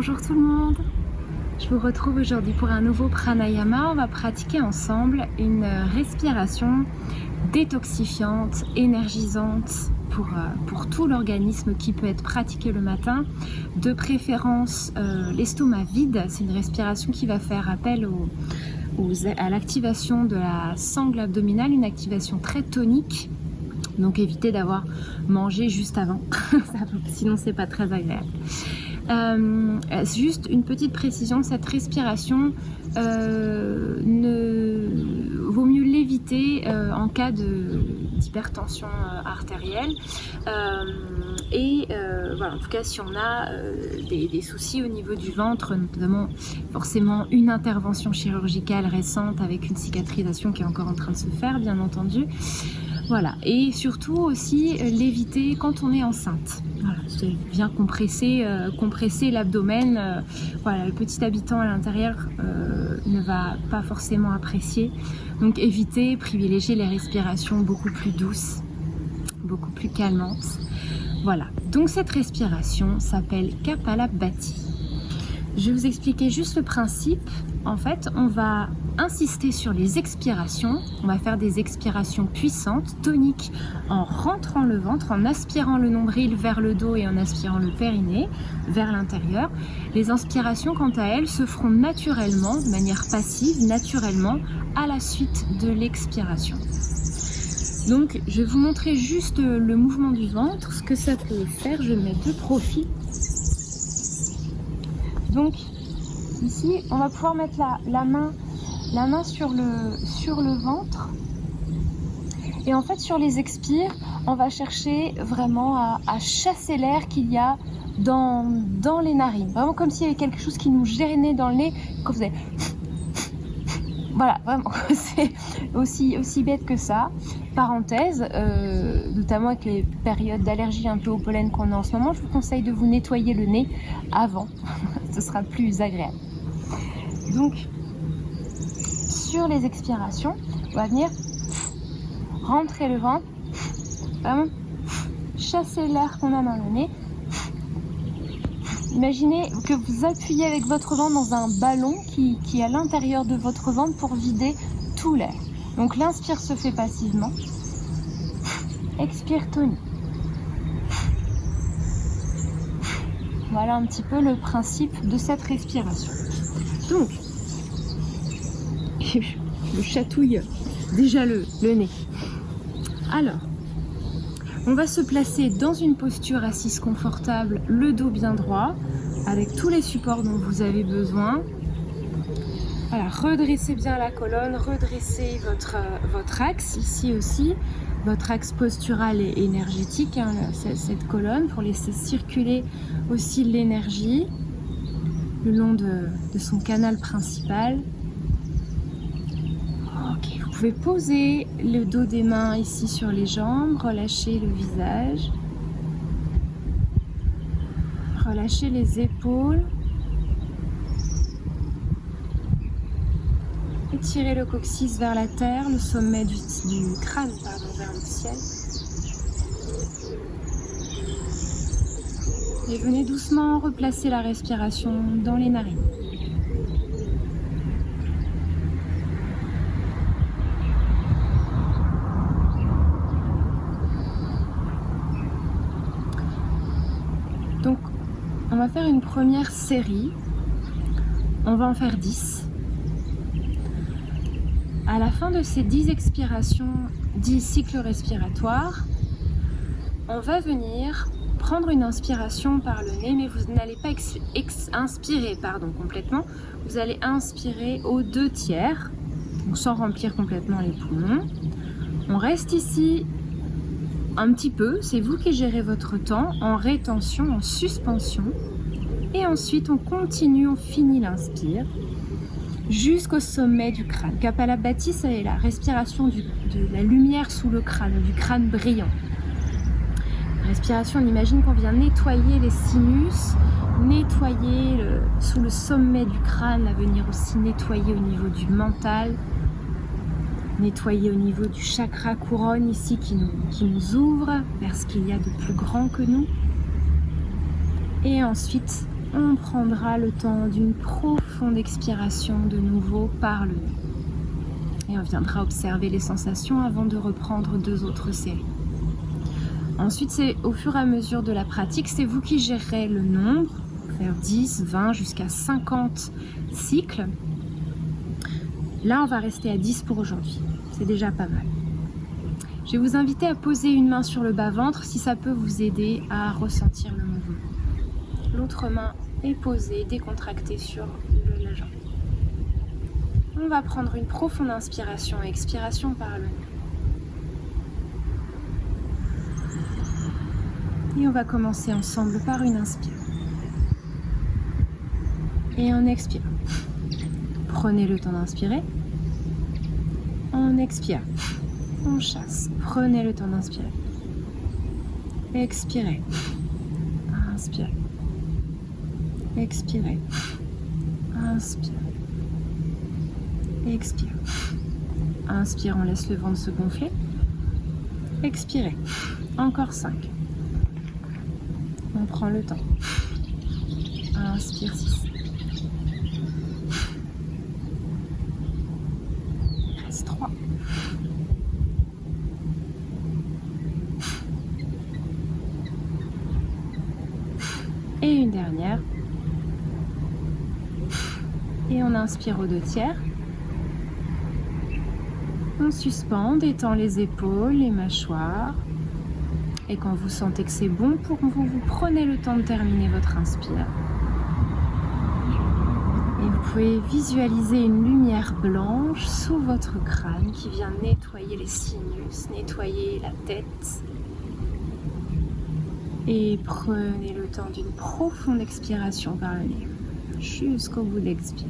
Bonjour tout le monde, je vous retrouve aujourd'hui pour un nouveau pranayama. On va pratiquer ensemble une respiration détoxifiante, énergisante pour tout l'organisme qui peut être pratiqué le matin. De préférence l'estomac vide, c'est une respiration qui va faire appel à l'activation de la sangle abdominale, une activation très tonique. Donc évitez d'avoir mangé juste avant, sinon c'est pas très agréable. Juste une petite précision, cette respiration vaut mieux l'éviter en cas d'hypertension artérielle voilà, en tout cas si on a des soucis au niveau du ventre, notamment forcément une intervention chirurgicale récente avec une cicatrisation qui est encore en train de se faire, bien entendu. Voilà, et surtout aussi l'éviter quand on est enceinte. Voilà, c'est bien compresser l'abdomen. Voilà, le petit habitant à l'intérieur ne va pas forcément apprécier. Donc éviter, privilégier les respirations beaucoup plus douces, beaucoup plus calmantes. Voilà, donc cette respiration s'appelle Kapalabhati. Je vais vous expliquer juste le principe. En fait, on va insister sur les expirations. On va faire des expirations puissantes, toniques, en rentrant le ventre, en aspirant le nombril vers le dos et en aspirant le périnée vers l'intérieur. Les inspirations, quant à elles, se feront naturellement, de manière passive, naturellement, à la suite de l'expiration. Donc, je vais vous montrer juste le mouvement du ventre, ce que ça peut faire. Je vais mettre de profil. Donc, ici, on va pouvoir mettre la main sur le ventre. Et en fait, sur les expires, on va chercher vraiment à chasser l'air qu'il y a dans les narines. Vraiment comme s'il y avait quelque chose qui nous gênait dans le nez. Quand vous avez... Voilà, vraiment, c'est aussi bête que ça. Parenthèse, notamment avec les périodes d'allergie un peu au pollen qu'on a en ce moment, je vous conseille de vous nettoyer le nez avant. Ce sera plus agréable. Donc, sur les expirations, on va venir rentrer le ventre, vraiment chasser l'air qu'on a dans le nez. Imaginez que vous appuyez avec votre ventre dans un ballon qui est à l'intérieur de votre ventre pour vider tout l'air. Donc l'inspire se fait passivement, expire tonique. Voilà un petit peu le principe de cette respiration. Donc, je chatouille déjà le nez. Alors, on va se placer dans une posture assise confortable, le dos bien droit, avec tous les supports dont vous avez besoin. Voilà, redressez bien la colonne, redressez votre axe ici aussi, votre axe postural et énergétique, hein, cette colonne, pour laisser circuler aussi l'énergie le long de son canal principal. Ok, vous pouvez poser le dos des mains ici sur les jambes, relâcher le visage, relâcher les épaules, étirez le coccyx vers la terre, le sommet du crâne vers le ciel. Et venez doucement replacer la respiration dans les narines. Donc, on va faire une première série. On va en faire 10. À la fin de ces 10 expirations, 10 cycles respiratoires, on va venir prendre une inspiration par le nez, mais vous n'allez pas inspirer complètement. Vous allez inspirer aux 2 tiers, donc sans remplir complètement les poumons. On reste ici un petit peu, c'est vous qui gérez votre temps, en rétention, en suspension. Et ensuite, on continue, on finit l'inspire jusqu'au sommet du crâne. Kapalabhati, c'est la respiration de la lumière sous le crâne, du crâne brillant. Respiration, on imagine qu'on vient nettoyer les sinus, nettoyer sous le sommet du crâne, à venir aussi nettoyer au niveau du mental, nettoyer au niveau du chakra couronne ici qui nous ouvre vers ce qu'il y a de plus grand que nous. Et ensuite, On prendra le temps d'une profonde expiration de nouveau par le nez. Et on viendra observer les sensations avant de reprendre 2 autres séries. Ensuite, c'est au fur et à mesure de la pratique, c'est vous qui gérerez le nombre, faire 10, 20, jusqu'à 50 cycles. Là, on va rester à 10 pour aujourd'hui. C'est déjà pas mal. Je vais vous inviter à poser une main sur le bas-ventre si ça peut vous aider à ressentir le mouvement. L'autre main est posée, décontractée sur la jambe. On va prendre une profonde inspiration et expiration par le nez. Et on va commencer ensemble par une inspire. Et on expire. Prenez le temps d'inspirer. On expire. On chasse. Prenez le temps d'inspirer. Expirez. Inspirez. Expirez. Inspire. Expire. Inspire, on laisse le ventre se gonfler. Expirez. Encore 5. On prend le temps. Inspire 6. Il reste 3. Et une dernière. Et on inspire aux 2 tiers. On suspend, détend les épaules, les mâchoires. Et quand vous sentez que c'est bon pour vous, vous prenez le temps de terminer votre inspire. Et vous pouvez visualiser une lumière blanche sous votre crâne qui vient nettoyer les sinus, nettoyer la tête. Et prenez le temps d'une profonde expiration par le nez, jusqu'au bout de l'expire.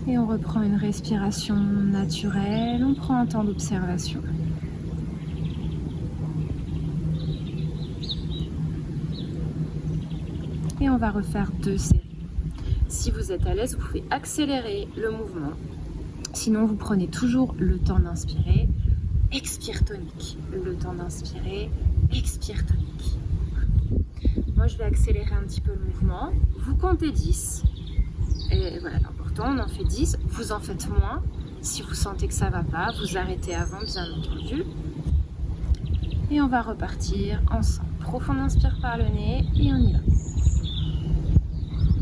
Et on reprend une respiration naturelle, on prend un temps d'observation. Et on va refaire 2 séries. Si vous êtes à l'aise, vous pouvez accélérer le mouvement. Sinon, vous prenez toujours le temps d'inspirer. Expire tonique. Le temps d'inspirer. Expire tonique. Moi, je vais accélérer un petit peu le mouvement. Vous comptez 10. Et voilà, l'important, on en fait 10. Vous en faites moins. Si vous sentez que ça ne va pas, vous arrêtez avant, bien entendu. Et on va repartir ensemble. Profond inspire par le nez et on y va.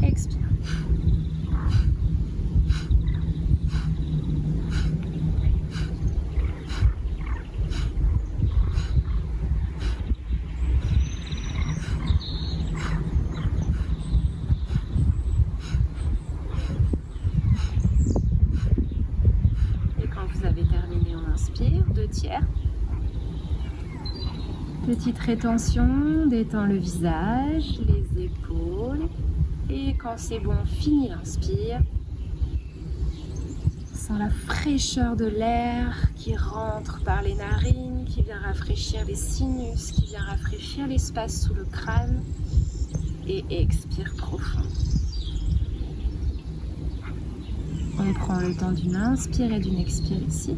Expire. Et quand vous avez terminé, on inspire, 2 tiers. Petite rétention, détend le visage, les épaules. Et quand c'est bon, fini l'inspire. Sent la fraîcheur de l'air qui rentre par les narines, qui vient rafraîchir les sinus, qui vient rafraîchir l'espace sous le crâne. Et expire profond. On prend le temps d'une inspire et d'une expire ici.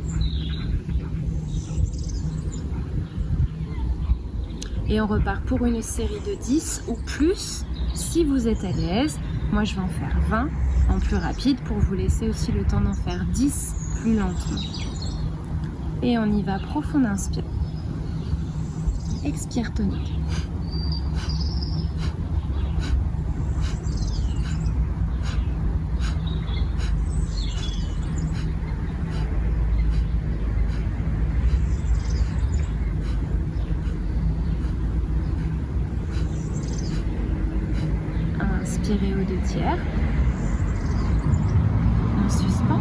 Et on repart pour une série de 10 ou plus si vous êtes à l'aise. Moi, je vais en faire 20 en plus rapide pour vous laisser aussi le temps d'en faire 10 plus lentement. Et on y va, profond inspire. Expire tonique. Inspirez aux 2 tiers. On suspend.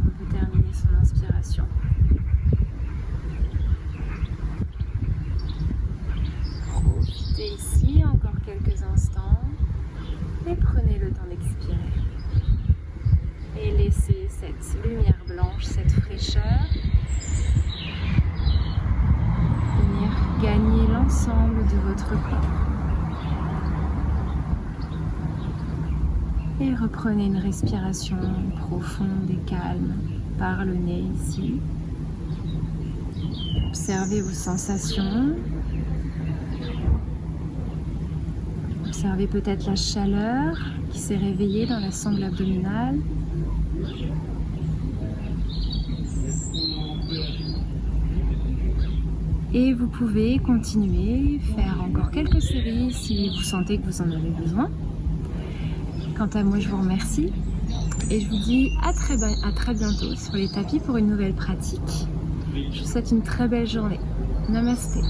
On peut terminer son inspiration. Profitez ici encore quelques instants et prenez le temps d'expirer. Et laissez cette lumière blanche, cette fraîcheur venir gagner l'ensemble de votre corps. Et reprenez une respiration profonde et calme par le nez ici. Observez vos sensations. Observez peut-être la chaleur qui s'est réveillée dans la sangle abdominale. Et vous pouvez continuer, faire encore quelques séries si vous sentez que vous en avez besoin. Quant à moi, je vous remercie et je vous dis à très bientôt sur les tapis pour une nouvelle pratique. Je vous souhaite une très belle journée. Namasté.